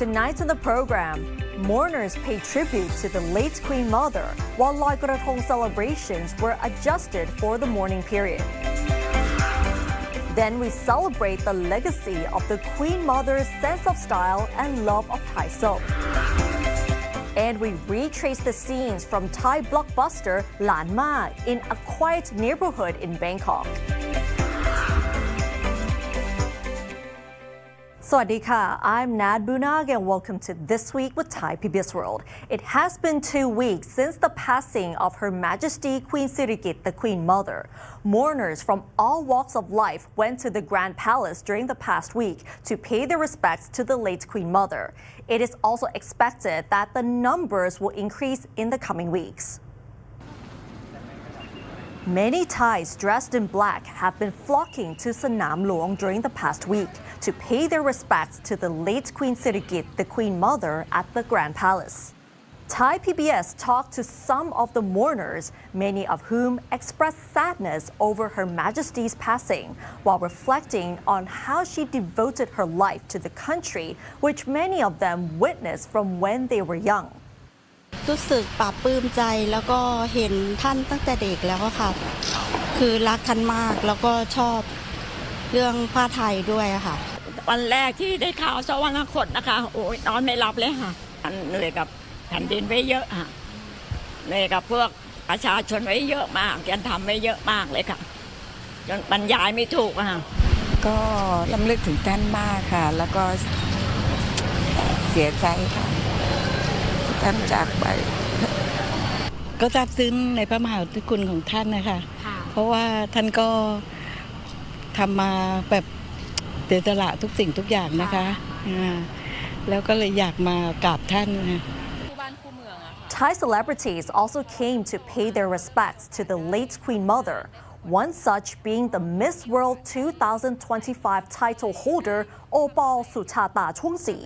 Tonight on the program, mourners pay tribute to the late Queen Mother, while Loi Krathong celebrations were adjusted for the mourning period. Then we celebrate the legacy of the Queen Mother's sense of style and love of Thai soap. And we retrace the scenes from Thai blockbuster Lan Ma in a quiet neighborhood in Bangkok. สวัสดีค่ะ I'm Nad Bunag and welcome to This Week with Thai PBS World. It has been 2 weeks since the passing of Her Majesty Queen Sirikit, the Queen Mother. Mourners from all walks of life went to the Grand Palace during the past week to pay their respects to the late Queen Mother. It is also expected that the numbers will increase in the coming weeks. Many Thais dressed in black have been flocking to Sanam Luang during the past week to pay their respects to the late Queen Sirikit, the Queen Mother, at the Grand Palace. Thai PBS talked to some of the mourners, many of whom expressed sadness over Her Majesty's passing, while reflecting on how she devoted her life to the country, which many of them witnessed from when they were young. รู้สึกปลาบปลื้มใจแล้วก็เห็นท่านตั้งแต่เด็กแล้วก็ค่ะคือรักท่านมากแล้วก็ชอบเรื่องผ้าไทยด้วยค่ะวันแรกที่ได้ข่าวสวรรคตนะคะโอ้ยนอนไม่หลับเลยค่ะเหนื่อยกับแผ่นดินไว้เยอะค่ะเหนื่อยกับพวกประชาชนไว้เยอะมากแกทำไว้เยอะมากเลยค่ะจนบรรยายไม่ถูกค่ะก็รำลึกถึงท่านมากค่ะแล้วก็เสียใจค่ะท่านจากไปก็ซาบซึ้งในพระมหากรุณาธิคุณของท่านนะคะเพราะว่าท่านก็ทำมาแบบเสียสละทุกสิ่งทุกอย่างนะคะแล้วก็เลยอยากมากราบท่าน Thai celebrities also came to pay their respects to the late Queen Mother, one such being the Miss World 2025 title holder Opal Suchata Chungsi.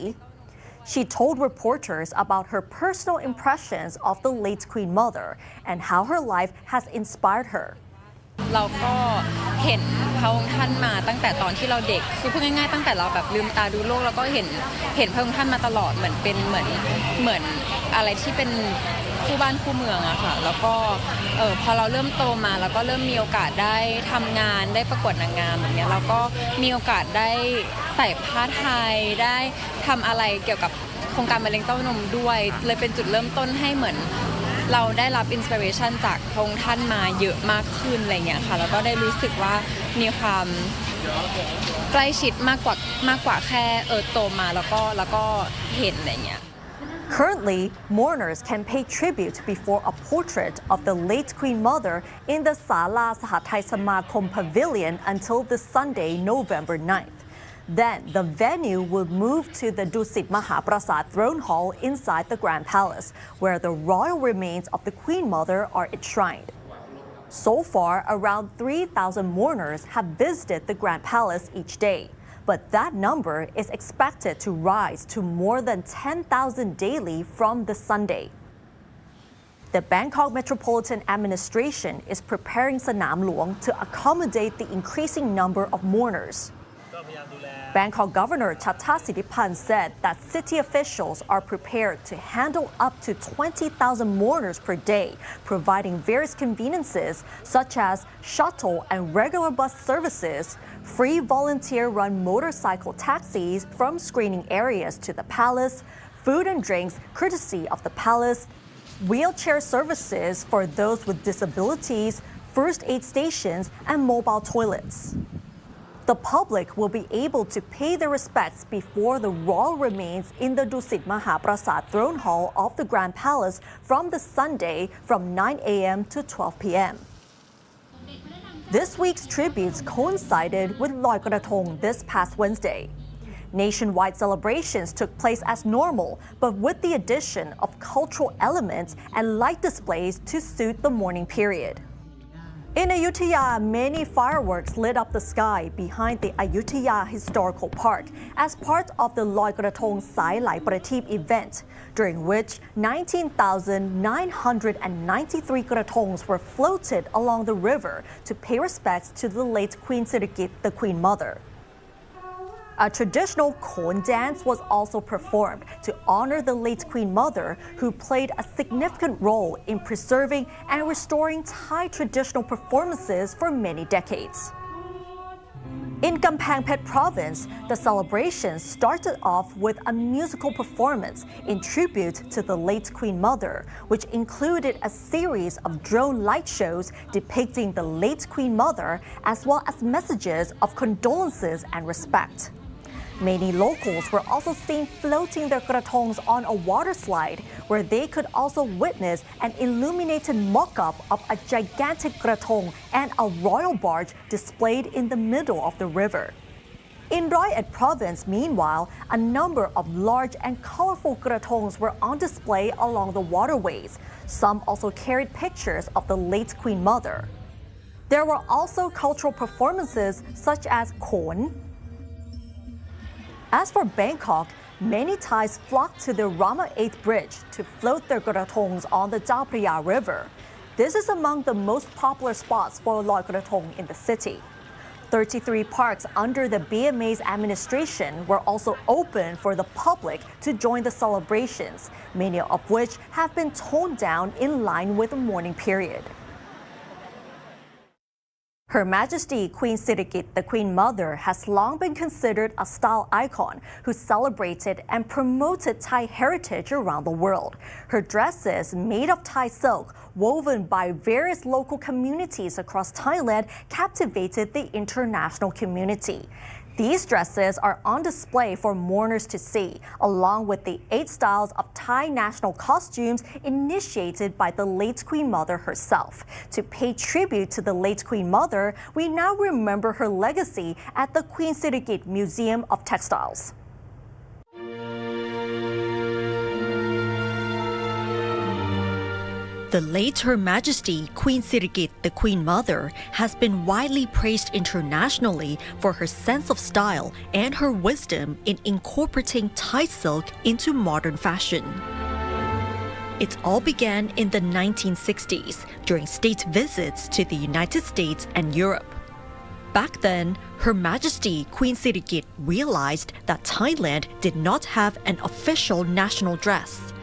She told reporters about her personal impressions of the late Queen Mother and how her life has inspired her. เราก็เห็นพระองค์ท่านมาตั้งแต่ตอนที่เราเด็กคือพูดง่ายๆตั้งแต่เราแบบลืมตาดูโลกแล้วก็เห็นพระองค์ท่านมาตลอดเหมือนเป็นเหมือนอะไรที่เป็นคู่บ้านคู่เมืองอะค่ะแล้วก็พอเราเริ่มโตมาแล้วก็เริ่มมีโอกาสได้ทำงานได้ประกวดนางงามแบบนี้เราก็มีโอกาสได้ใส่ผ้าไทยได้ทำอะไรเกี่ยวกับโครงการมะเร็งเต้านมด้วยเลยเป็นจุดเริ่มต้นให้เหมือนเราได้รับอินสปิเรชันจากพระองค์ท่านมาเยอะมากขึ้นอะไรเงี้ยค่ะแล้วก็ได้รู้สึกว่ามีความใกล้ชิดมากกว่าแค่โตมาแล้วก็เห็นอะไรเงี้ยCurrently, mourners can pay tribute before a portrait of the late Queen Mother in the Sala Sahathai Samakom Pavilion until this Sunday, November 9th. Then, the venue will move to the Dusit Mahaprasad Throne Hall inside the Grand Palace, where the royal remains of the Queen Mother are enshrined. So far, around 3,000 mourners have visited the Grand Palace each day. But that number is expected to rise to more than 10,000 daily from this Sunday. The Bangkok Metropolitan Administration is preparing Sanam Luang to accommodate the increasing number of mourners. Bangkok Governor Talat said that city officials are prepared to handle up to 20,000 mourners per day, providing various conveniences such as shuttle and regular bus services, free volunteer-run motorcycle taxis from screening areas to the palace, food and drinks courtesy of the palace, wheelchair services for those with disabilities, first aid stations, and mobile toilets. The public will be able to pay their respects before the royal remains in the Dusit Mahaprasad Throne Hall of the Grand Palace from the Sunday from 9 a.m. to 12 p.m. This week's tributes coincided with Loi Krathong this past Wednesday. Nationwide celebrations took place as normal, but with the addition of cultural elements and light displays to suit the mourning period. In Ayutthaya, many fireworks lit up the sky behind the Ayutthaya Historical Park as part of the Loi Krathong Sai Lai Prateep event, during which 19,993 krathongs were floated along the river to pay respects to the late Queen Sirikit, the Queen Mother. A traditional Khon dance was also performed to honor the late Queen Mother, who played a significant role in preserving and restoring Thai traditional performances for many decades. In Kamphaeng Phet Province, the celebration started off with a musical performance in tribute to the late Queen Mother, which included a series of drone light shows depicting the late Queen Mother, as well as messages of condolences and respect. Many locals were also seen floating their kratongs on a water slide, where they could also witness an illuminated mock-up of a gigantic kratong and a royal barge displayed in the middle of the river. In Roi Et Province, meanwhile, a number of large and colorful kratongs were on display along the waterways. Some also carried pictures of the late Queen Mother. There were also cultural performances such as Khon. As for Bangkok, many Thais flocked to the Rama 8 Bridge to float their kratongs on the Chao Phraya River. This is among the most popular spots for Loi Kratong in the city. 33 parks under the BMA's administration were also open for the public to join the celebrations, many of which have been toned down in line with the mourning period. Her Majesty Queen Sirikit, the Queen Mother, has long been considered a style icon who celebrated and promoted Thai heritage around the world. Her dresses, made of Thai silk, woven by various local communities across Thailand, captivated the international community. These dresses are on display for mourners to see, along with the 8 styles of Thai national costumes initiated by the late Queen Mother herself. To pay tribute to the late Queen Mother, we now remember her legacy at the Queen Sirikit Museum of Textiles. The late Her Majesty Queen Sirikit, the Queen Mother, has been widely praised internationally for her sense of style and her wisdom in incorporating Thai silk into modern fashion. It all began in the 1960s during state visits to the United States and Europe. Back then, Her Majesty Queen Sirikit realized that Thailand did not have an official national dress.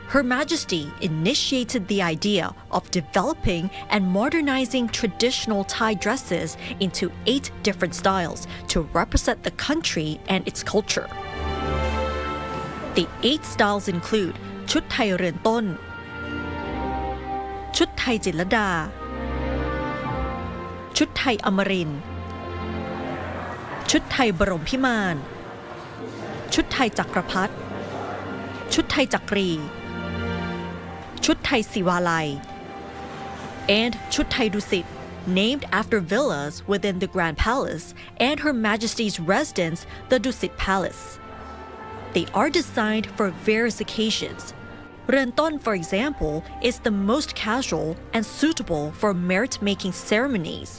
Her Majesty initiated the idea of developing and modernizing traditional Thai dresses into 8 different styles to represent the country and its culture. The 8 styles include ชุดไทยเรือนต้น ชุดไทยจิตรลดา ชุดไทยอมรินทร์ ชุดไทยบรมพิมาน ชุดไทยจักรพรรดิ ชุดไทยจักรี ชุดไทยศิวาลัย and ชุดไทยดุสิต named after villas within the Grand Palace and Her Majesty's residence, the Dusit Palace. They are designed for various occasions. เรือนต้น, for example, is the most casual and suitable for merit-making ceremonies,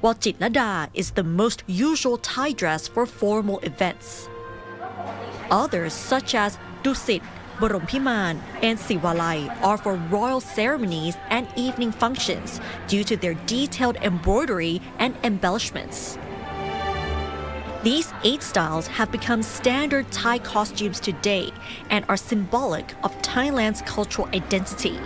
while Jitlada is the most usual Thai dress for formal events. Others, such as Dusit, Borompiman, and Siwalai, are for royal ceremonies and evening functions due to their detailed embroidery and embellishments. These 8 styles have become standard Thai costumes today and are symbolic of Thailand's cultural identity.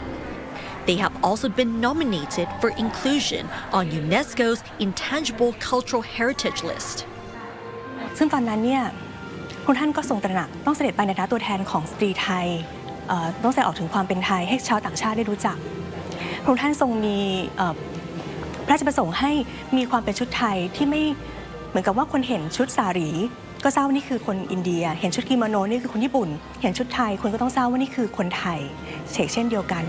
They have also been nominated for inclusion on UNESCO's Intangible Cultural Heritage List. ซึ่งตอนนั้นเนี่ยคุณท่านก็ทรงตระหนักต้องเสด็จไปในฐานะตัวแทนของสตรีไทยต้องแสดงออกถึงความเป็นไทยให้ชาวต่างชาติได้รู้จักพระองค์ท่านทรงมีพระราชประสงค์ให้มีความเป็นชุดไทยที่ไม่เหมือนกับว่าคนเห็นชุดสารีก็ทราบว่านี่คือคนอินเดียเห็นชุดกิโมโนนี่คือคนญี่ปุ่นเห็นชุดไทยคนก็ต้องทราบว่านี่คือคนไทยเช่นเดียวกัน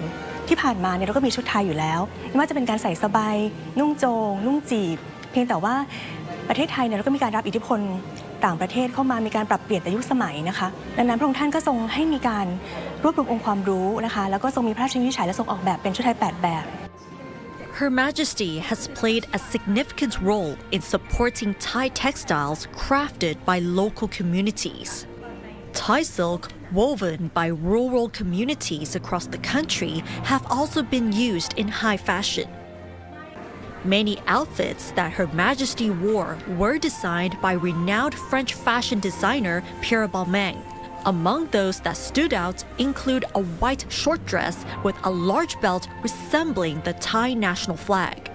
ที่ผ่านมาเนี่ยเราก็มีชุดไทยอยู่แล้วไม่ว่าจะเป็นการใส่สบายนุ่งโจงนุ่งจีบเพียงแต่ว่าประเทศไทยเนี่ยเราก็มีการรับอิทธิพลต่างประเทศเข้ามามีการปรับเปลี่ยนแต่ยุคสมัยนะคะดังนั้นพระองค์ท่านก็ทรงให้มีการรวบรวมองค์ความรู้นะคะแล้วก็ทรงมีพระราชวินิจฉัยและทรงออกแบบเป็นชุดไทย8 แบบ Her Majesty has played a significant role in supporting Thai textiles crafted by local communities. Thai silk woven by rural communities across the country have also been used in high fashion. Many outfits that Her Majesty wore were designed by renowned French fashion designer Pierre Balmain. Among those that stood out include a white short dress with a large belt resembling the Thai national flag.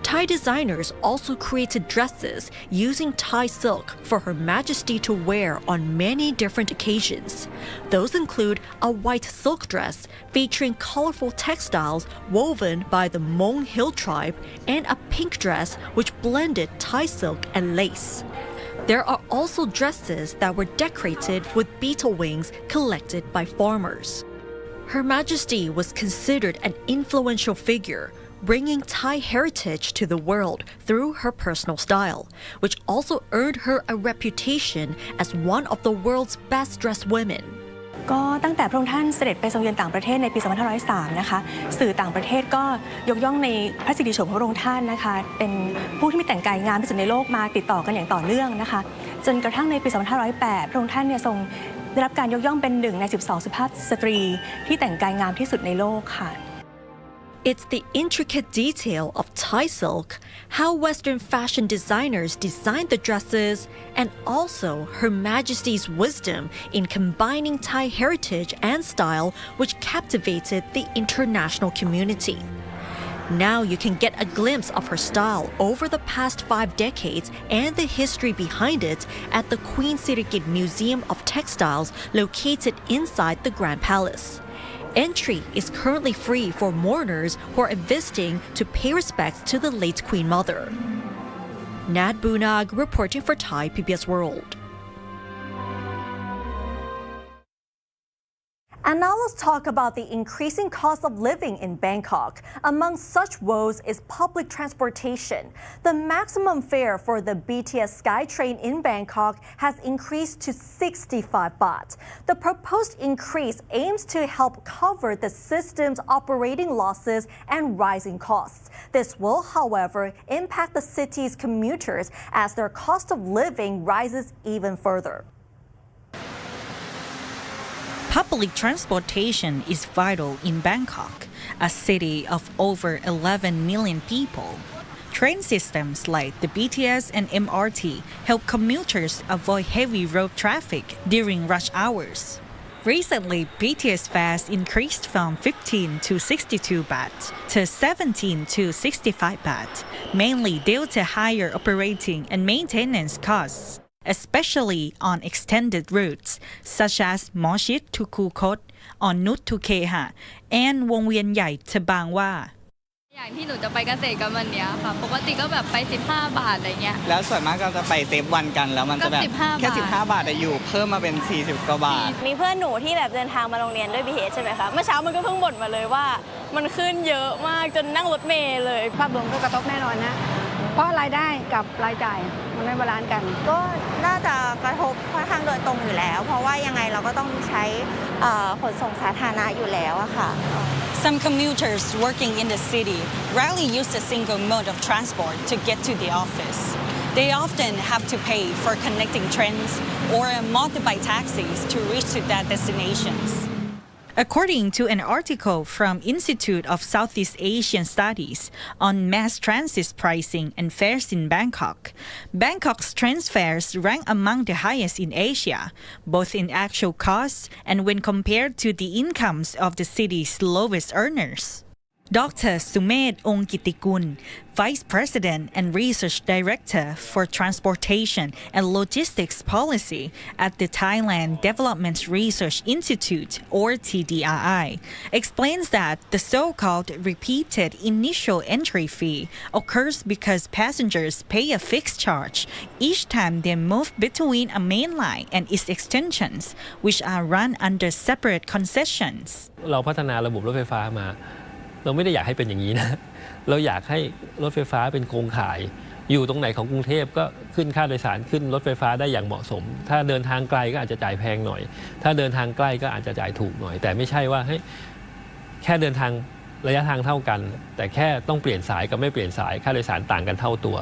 Thai designers also created dresses using Thai silk for Her Majesty to wear on many different occasions. Those include a white silk dress featuring colorful textiles woven by the Hmong hill tribe and a pink dress which blended Thai silk and lace. There are also dresses that were decorated with beetle wings collected by farmers. Her Majesty was considered an influential figure, bringing Thai heritage to the world through her personal style, which also earned her a reputation as one of the world's best-dressed women. ก็ตั้งแต่พระองค์ท่านเสด็จไปทรงเยือนต่างประเทศในปี 2503 นะคะสื่อต่างประเทศก็ยกย่องในพระสิริโฉมของพระองค์ท่านนะคะเป็นผู้ที่มีแต่งกายงามที่สุดในโลกมาติดต่อกันอย่างต่อเนื่องนะคะจนกระทั่งในปี 2508 พระองค์ท่านเนี่ยทรงได้รับการยกย่องเป็น1 ใน 12 สุภาพสตรีที่แต่งกายงามที่สุดในโลกค่ะ It's the intricate detail of Thai silk, how Western fashion designers designed the dresses, and also Her Majesty's wisdom in combining Thai heritage and style which captivated the international community. Now you can get a glimpse of her style over the past 5 decades and the history behind it at the Queen Sirikit Museum of Textiles located inside the Grand Palace. Entry is currently free for mourners who are visiting to pay respects to the late Queen Mother. Nat Bunag reporting for Thai PBS World. And now let's talk about the increasing cost of living in Bangkok. Among such woes is public transportation. The maximum fare for the BTS SkyTrain in Bangkok has increased to 65 baht. The proposed increase aims to help cover the system's operating losses and rising costs. This will, however, impact the city's commuters as their cost of living rises even further. Public transportation is vital in Bangkok, a city of over 11 million people. Train systems like the BTS and MRT help commuters avoid heavy road traffic during rush hours. Recently, BTS fares increased from 15 to 62 baht to 17 to 65 baht, mainly due to higher operating and maintenance costs, especially on extended routes such as Moshit to Kukot, Onnut to Keha, and Wong Vien Yai to Bang Hwa. อย่างที่หนูจะไปเกษตรกันวันนี้ค่ะปกติก็แบบไป15 บาทอะไรเงี้ยแล้วส่วนมากก็จะไปเซฟวันกันแล้วมันจะแบบแค่15 บาทอยู่เพิ่มมาเป็น40 กว่าบาทมีเพื่อนหนูที่แบบเดินทางมาโรงเรียนด้วย BTS ใช่ไหมคะเมื่อเช้ามันก็เพิ่งบ่นมาเลยว่ามันขึ้นเยอะมากจนนั่งรถเมล์เลยภาพรวมก็กระทบแน่นอนนะเพราะรายได้กับรายจ่ายมันไม่บาลานซ์กันก็น่าจะกระทบค่อนข้างโดยตรงอยู่แล้วเพราะว่ายังไงเราก็ต้องใช้ขนส่งสาธารณะอยู่แล้วอะค่ะ Some commuters working in the city rarely use a single mode of transport to get to the office. They often have to pay for connecting trains or motorbike taxis to reach to their destinations. According to an article from Institute of Southeast Asian Studies on mass transit pricing and fares in Bangkok, Bangkok's train fares rank among the highest in Asia, both in actual costs and when compared to the incomes of the city's lowest earners. Dr. Sumed Ongkitikun, Vice President and Research Director for Transportation and Logistics Policy at the Thailand Development Research Institute, or TDRI, explains that the so-called repeated initial entry fee occurs because passengers pay a fixed charge each time they move between a main line and its extensions, which are run under separate concessions. เราพัฒนาระบบรถไฟฟ้ามาเราไม่ได้อยากให้เป็นอย่างนี้นะเราอยากให้รถไฟฟ้าเป็นโครงข่ายอยู่ตรงไหนของกรุงเทพก็ขึ้นค่าโดยสารขึ้นรถไฟฟ้าได้อย่างเหมาะสมถ้าเดินทางไกลก็อาจจะจ่ายแพงหน่อยถ้าเดินทางใกล้ก็อาจจะจ่ายถูกหน่อยแต่ไม่ใช่ว่าให้แค่เดินทางระยะทางเท่ากันแต่แค่ต้องเปลี่ยนสายกับไม่เปลี่ยนสายค่าโดยสารต่างกันเท่าตัว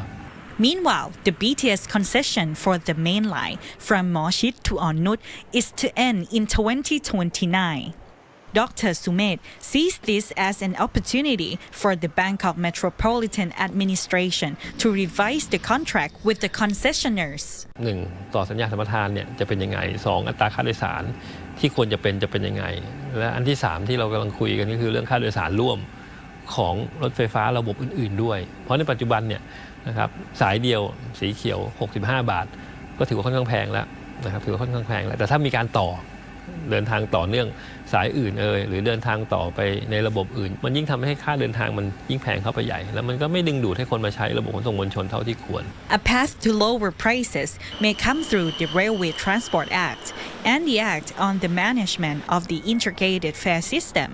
Meanwhile, the BTS concession for the main line from Moshit to Onnut is to end in 2029. Dr. Sumet sees this as an opportunity for the Bangkok Metropolitan Administration to revise the contract with the concessionaires. 1. ต่อสัญญาสัมปทานเนี่ยจะเป็นยังไง 2. อัตราค่าโดยสารที่ควรจะเป็นยังไงและอันที่ 3 ที่เรากำลังคุยกันก็คือเรื่องค่าโดยสารร่วมของรถไฟฟ้าระบบอื่นๆด้วยเพราะในปัจจุบันเนี่ยนะครับสายเดียวสีเขียว65 บาทก็ถือว่าค่อนข้างแพงแล้วนะครับถือว่าค่อนข้างแพงแล้วแต่ถ้ามีการต่อเดินทางต่อเนื่องสายอื่นหรือเดินทางต่อไปในระบบอื่นมันยิ่งทำให้ค่าเดินทางมันยิ่งแพงเข้าไปใหญ่แล้วมันก็ไม่ดึงดูดให้คนมาใช้ระบบขนส่งมวลชนเท่าที่ควร A path to lower prices may come through the Railway Transport Act and the Act on the Management of the Integrated Fare System.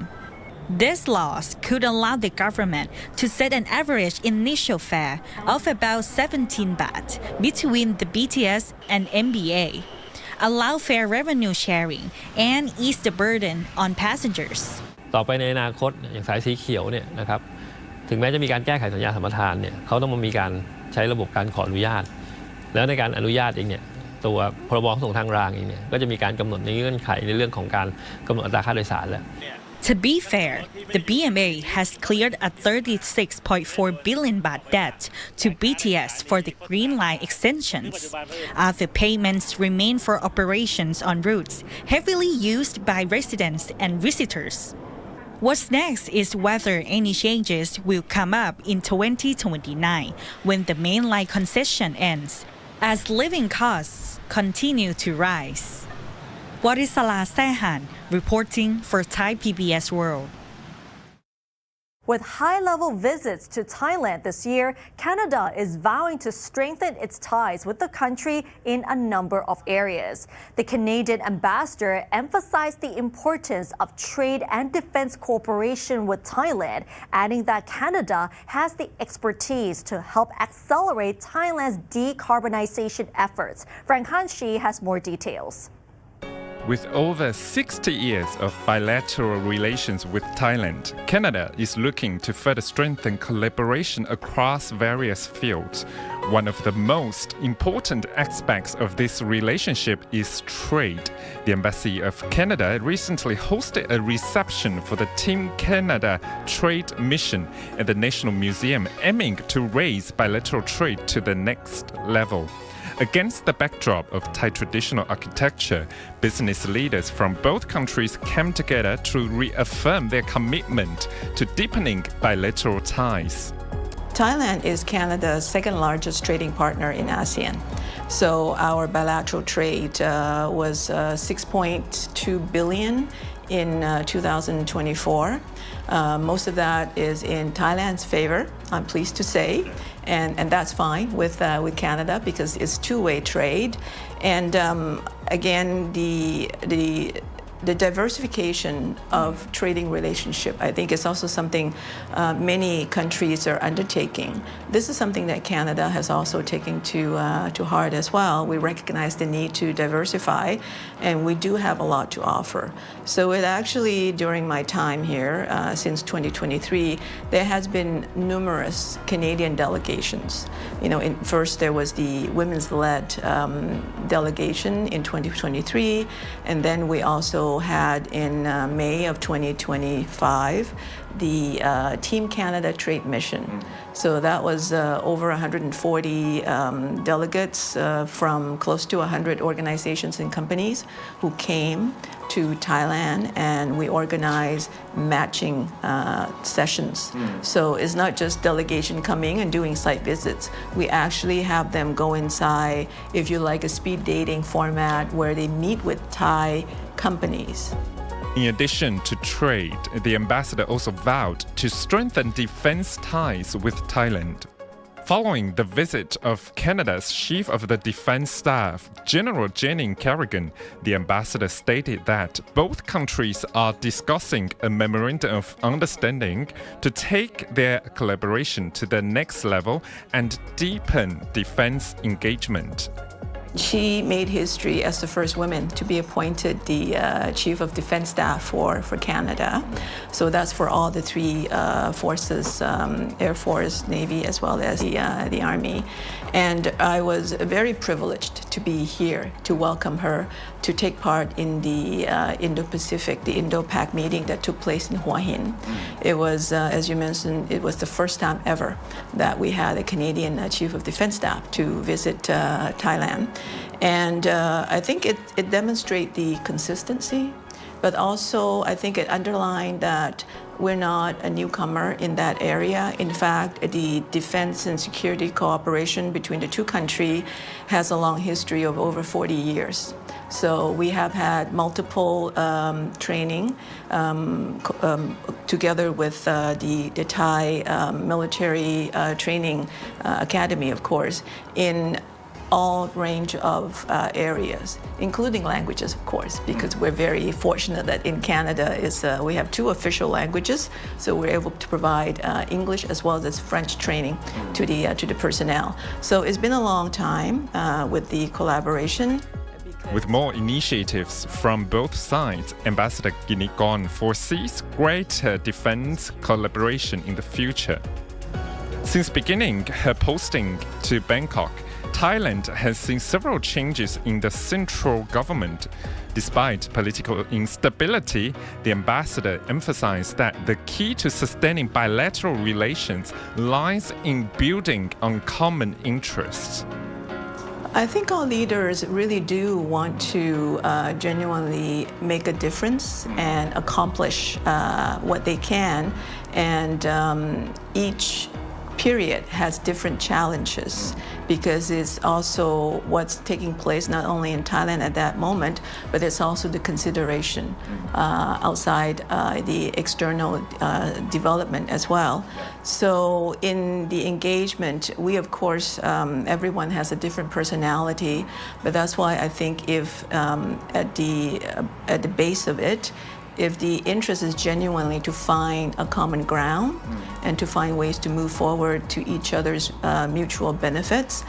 These laws could allow the government to set an average initial fare of about 17 baht between the BTS and MBA, allow fair revenue sharing, and ease the burden on passengers. ต่อไปในอนาคตอย่างสายสีเขียวเนี่ยนะครับถึงแม้จะมีการแก้ไขสัญญาสัมปทานเนี่ยเขาต้องมามีการใช้ระบบการขออนุญาตแล้วในการอนุญาตเองเนี่ยตัวพรบขนส่งทางรางเองเนี่ยก็จะมีการกำหนดในเงื่อนไขในเรื่องของการกำหนดอัตราค่าโดยสารแล้วTo be fair, the BMA has cleared a 36.4 billion baht debt to BTS for the Green Line extensions. Other payments remain for operations on routes heavily used by residents and visitors. What's next is whether any changes will come up in 2029 when the mainline concession ends, as living costs continue to rise. Warisala Sehan reporting for Thai PBS World. With high-level visits to Thailand this year, Canada is vowing to strengthen its ties with the country in a number of areas. The Canadian ambassador emphasized the importance of trade and defense cooperation with Thailand, adding that Canada has the expertise to help accelerate Thailand's decarbonization efforts. Frank Hanshi has more details. With over 60 years of bilateral relations with Thailand, Canada is looking to further strengthen collaboration across various fields. One of the most important aspects of this relationship is trade. The Embassy of Canada recently hosted a reception for the Team Canada Trade Mission at the National Museum, aiming to raise bilateral trade to the next level. Against the backdrop of Thai traditional architecture, business leaders from both countries came together to reaffirm their commitment to deepening bilateral ties. Thailand is Canada's second largest trading partner in ASEAN. So our bilateral trade was 6.2 billion in 2024. Most of that is in Thailand's favor, I'm pleased to say. And that's fine with Canada because it's two-way trade. And again, the diversification of trading relationship, I think, is also something many countries are undertaking. This is something that Canada has also taken to heart as well. We recognize the need to diversify, and we do have a lot to offer. So it actually, during my time here, since 2023, there has been numerous Canadian delegations. You know, first there was the women's-led delegation in 2023, and then we also had in May of 2025 the Team Canada Trade Mission. So that was over 140 delegates from close to 100 organizations and companies who came to Thailand, and we organized matching sessions. So it's not just delegation coming and doing site visits. We actually have them go inside, if you like, a speed dating format where they meet with Thai companies. In addition to trade, the ambassador also vowed to strengthen defense ties with Thailand. Following the visit of Canada's Chief of the Defense Staff, General Janine Carrigan, the ambassador stated that both countries are discussing a memorandum of understanding to take their collaboration to the next level and deepen defense engagement. She made history as the first woman to be appointed the Chief of Defense Staff for Canada. So that's for all the three forces, Air Force, Navy, as well as the Army. And I was very privileged to be here to welcome her to take part in the Indo-Pacific, the Indo-Pac meeting that took place in Hua Hin. It was, as you mentioned, it was the first time ever that we had a Canadian Chief of Defense Staff to visit Thailand. And I think it demonstrates the consistency, but also I think it underlined that we're not a newcomer in that area. In fact, the defense and security cooperation between the two countries has a long history of over 40 years. So we have had multiple training together with the Thai military training academy, of course, in all range of areas, including languages, of course, because we're very fortunate that in Canada we have two official languages, so we're able to provide English as well as French training to the personnel. So it's been a long time with the collaboration. With more initiatives from both sides, Ambassador Ginikorn foresees greater defense collaboration in the future. Since beginning her posting to Bangkok, Thailand has seen several changes in the central government. Despite political instability, the ambassador emphasized that the key to sustaining bilateral relations lies in building on common interests. I think all leaders really do want to genuinely make a difference and accomplish what they can, and each period has different challenges because it's also what's taking place not only in Thailand at that moment, but it's also the consideration outside the external development as well. So in the engagement, we of course, everyone has a different personality, but that's why I think if at the base of it, if the interest is genuinely to find a common ground and to find ways to move forward to each other's mutual benefits,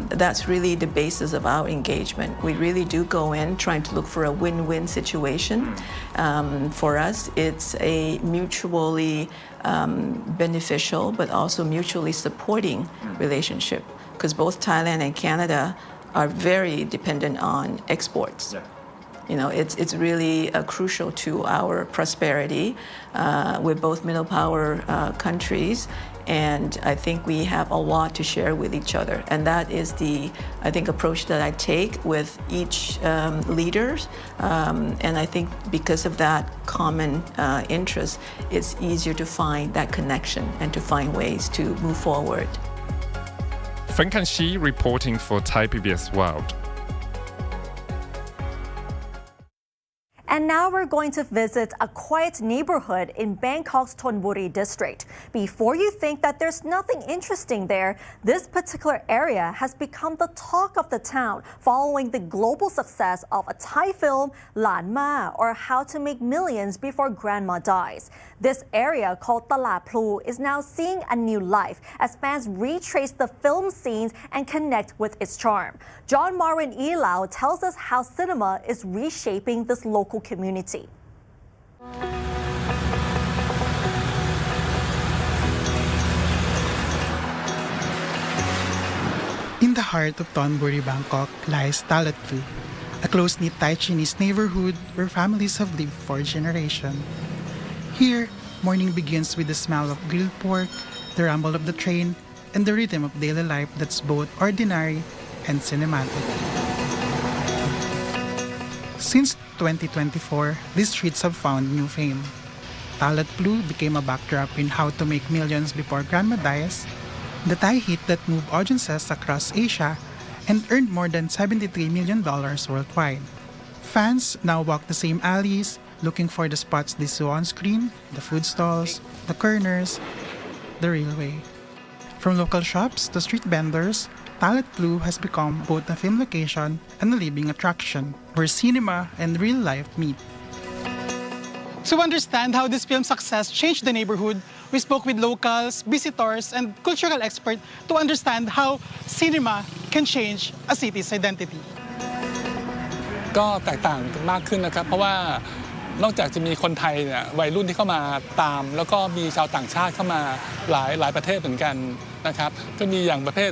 that's really the basis of our engagement. We really do go in trying to look for a win-win situation. For us, it's a mutually beneficial but also mutually supporting relationship, because both Thailand and Canada are very dependent on exports. Yeah. You know, it's really crucial to our prosperity. We're both middle power countries, and I think we have a lot to share with each other. And that is the, I think, approach that I take with each leaders. And I think because of that common interest, it's easier to find that connection and to find ways to move forward. Fenkan Shi reporting for Thai PBS World. And now we're going to visit a quiet neighborhood in Bangkok's Thonburi district. Before you think that there's nothing interesting there, this particular area has become the talk of the town following the global success of a Thai film, Lan Ma, or How to Make Millions Before Grandma Dies. This area called Talat Phlu is now seeing a new life as fans retrace the film scenes and connect with its charm. John Marvin Elau tells us how cinema is reshaping this local community. In the heart of Thonburi, Bangkok, lies Talat Phlu, a close-knit Thai Chinese neighborhood where families have lived for generations. Here, morning begins with the smell of grilled pork, the rumble of the train, and the rhythm of daily life that's both ordinary and cinematic. Since 2024, these streets have found new fame. Talat Phlu became a backdrop in How to Make Millions Before Grandma Dies, the Thai hit that moved audiences across Asia and earned more than $73 million worldwide. Fans now walk the same alleys, looking for the spots they saw on screen, the food stalls, the corners, the railway. From local shops to street vendors, Talat Phlu has become both a film location and a living attraction, where cinema and real life meet. To understand how this film's success changed the neighborhood, we spoke with locals, visitors, and cultural experts to understand how cinema can change a city's identity. ก็แตกต่างกันมากขึ้นนะครับเพราะว่านอกจากจะมีคนไทยเนี่ยวัยรุ่นที่เข้ามาตามแล้วก็มีชาวต่างชาติเข้ามาหลายประเทศเหมือนกันนะครับก็มีอย่างประเภท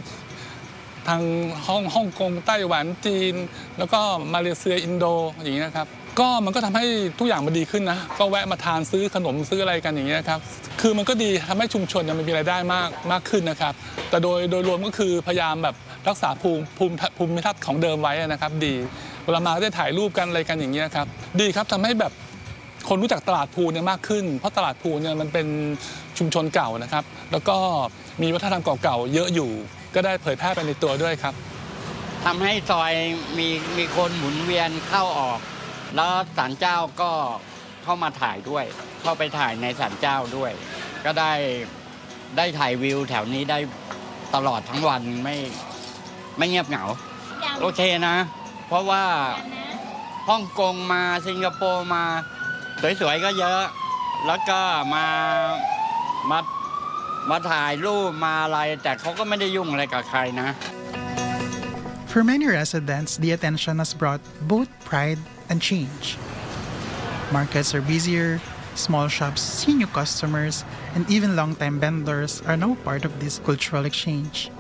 ทางฮ่องกงไต้หวันจีนแล้วก็มาเลเซียอินโดอย่างนี้นะครับก็มันก็ทำให้ทุกอย่างมันดีขึ้นนะก็แวะมาทานซื้อขนมซื้ออะไรกันอย่างนี้นะครับคือมันก็ดีทำให้ชุมชนมันมีรายได้มากขึ้นนะครับแต่โดยรวมก็คือพยายามแบบรักษาภูมิทัศน์ของเดิมไว้นะครับดีเวลามาก็ได้ถ่ายรูปกันอะไรกันอย่างนี้ครับดีครับทำให้แบบคนรู้จักตลาดพลูเนี่ยมากขึ้นเพราะตลาดพลูเนี่ยมันเป็นชุมชนเก่านะครับแล้วก็มีวัฒนธรรมเก่าๆเยอะอยู่ก็ได้เผยแพร่ไปในตัวด้วยครับทำให้ซอยมีคนหมุนเวียนเข้าออกแล้วศาลเจ้าก็เข้ามาถ่ายด้วยเข้าไปถ่ายในศาลเจ้าด้วยก็ได้ถ่ายวิวแถวนี้ได้ตลอดทั้งวันไม่เงียบเหงาโอเคนะเพราะว่าฮ่องกงมาสิงคโปร์มาสวยๆก็เยอะแล้วก็มาถ่ายรูปมาอะไรแต่เขาก็ไม่ได้ยุ่งอะไรกับใครนะ For many residents, the attention has brought both pride and change. Markets are busier, small shops see new customers, and even long-time vendors are now part of this cultural exchange.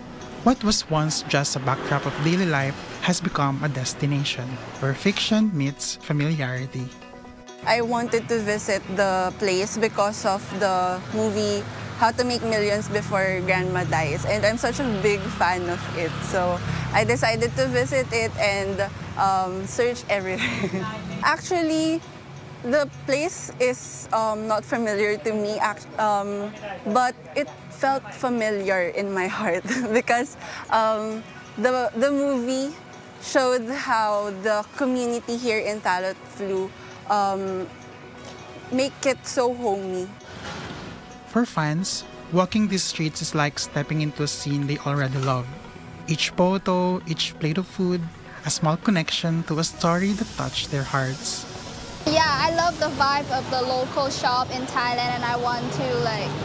What was once just a backdrop of daily life has become a destination where fiction meets familiarity. I wanted to visit the place because of the movie How to Make Millions Before Grandma Dies, and I'm such a big fan of it. So I decided to visit it and search everywhere. Actually, the place is not familiar to me, but it felt familiar in my heart because the movie showed how the community here in Talat, Phlu make it so homey. For fans, walking these streets is like stepping into a scene they already love. Each photo, each plate of food, a small connection to a story that touched their hearts. Yeah, I love the vibe of the local shop in Thailand, and I want to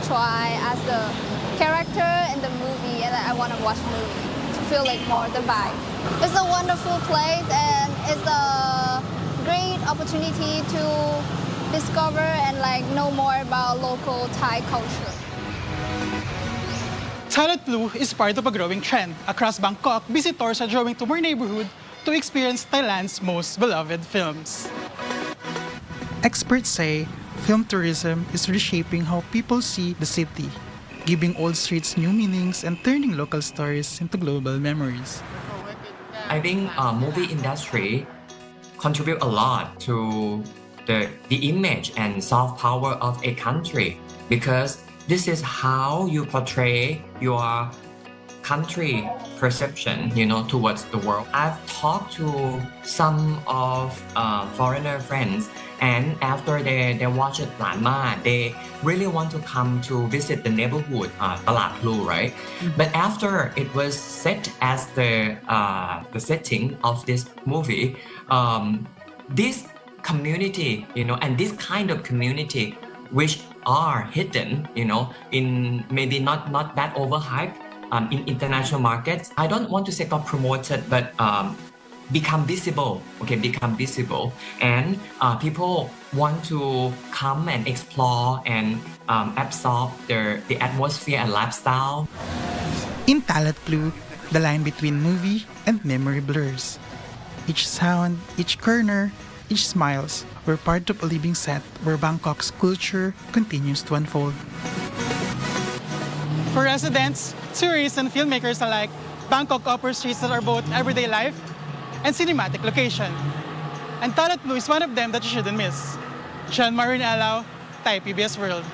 try as the character in the movie, and I want to watch the movie to feel more the vibe. It's a wonderful place, and it's a great opportunity to discover and know more about local Thai culture. Talat Phlu is part of a growing trend. Across Bangkok, visitors are drawing to more neighborhood to experience Thailand's most beloved films. Experts say film tourism is reshaping how people see the city, giving old streets new meanings and turning local stories into global memories. I think movie industry contribute a lot to the image and soft power of a country because this is how you portray your country perception, towards the world. I've talked to some of foreigner friends, and after they watch it Lanma, they really want to come to visit the neighborhood, Talat Phlu, right? But after it was set as the setting of this movie, this community, and this kind of community, which are hidden, in maybe not that overhyped in international markets. I don't want to say got promoted, but become visible, and people want to come and explore and absorb the atmosphere and lifestyle. In Talat Phlu, the line between movie and memory blurs. Each sound, each corner, each smiles were part of a living set where Bangkok's culture continues to unfold. For residents, tourists, and filmmakers alike, Bangkok offers streets that are both everyday life and cinematic location. And Talat Phlu is one of them that you shouldn't miss. John Marin Alao, Thai PBS World.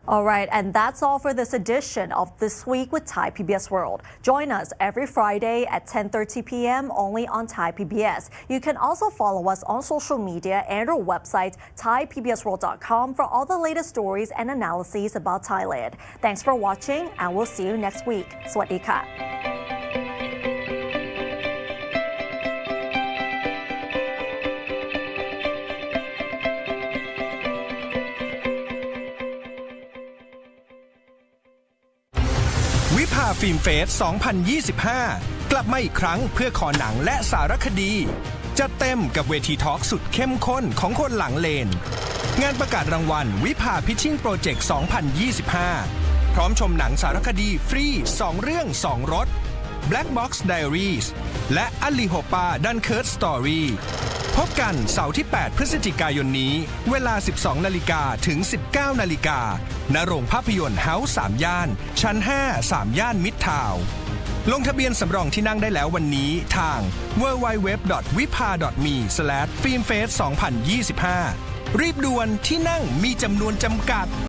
All right, and that's all for this edition of This Week with Thai PBS World. Join us every Friday at 10:30 p.m. only on Thai PBS. You can also follow us on social media and our website, thaipbsworld.com, for all the latest stories and analyses about Thailand. Thanks for watching, and we'll see you next week. สวัสดีค่ะ ฟิล์มเฟส 2025 กลับมาอีกครั้งเพื่อขอหนังและสารคดีจัดเต็มกับเวทีทอล์กสุดเข้มข้นของคนหลังเลนงานประกาศรางวัลวิภาพิชชิ่งโปรเจกต์ 2025 พร้อมชมหนังสารคดีฟรี 2 เรื่อง 2 รถ Black Box Diaries และอลิโฮปาดันเคิร์ตสตอรี่พบกันเสาร์ที่ 8 พฤศจิกายนนี้เวลา 12 นาฬิกาถึง 19 นาฬิกาณโรงภาพยนตร์เฮ้าส์ 3 ย่าน ชั้น 5 3 ย่านมิตรทาวน์ลงทะเบียนสำรองที่นั่งได้แล้ววันนี้ทาง www.wipa.me/filmfest 2025 รีบด่วนที่นั่งมีจำนวนจำกัด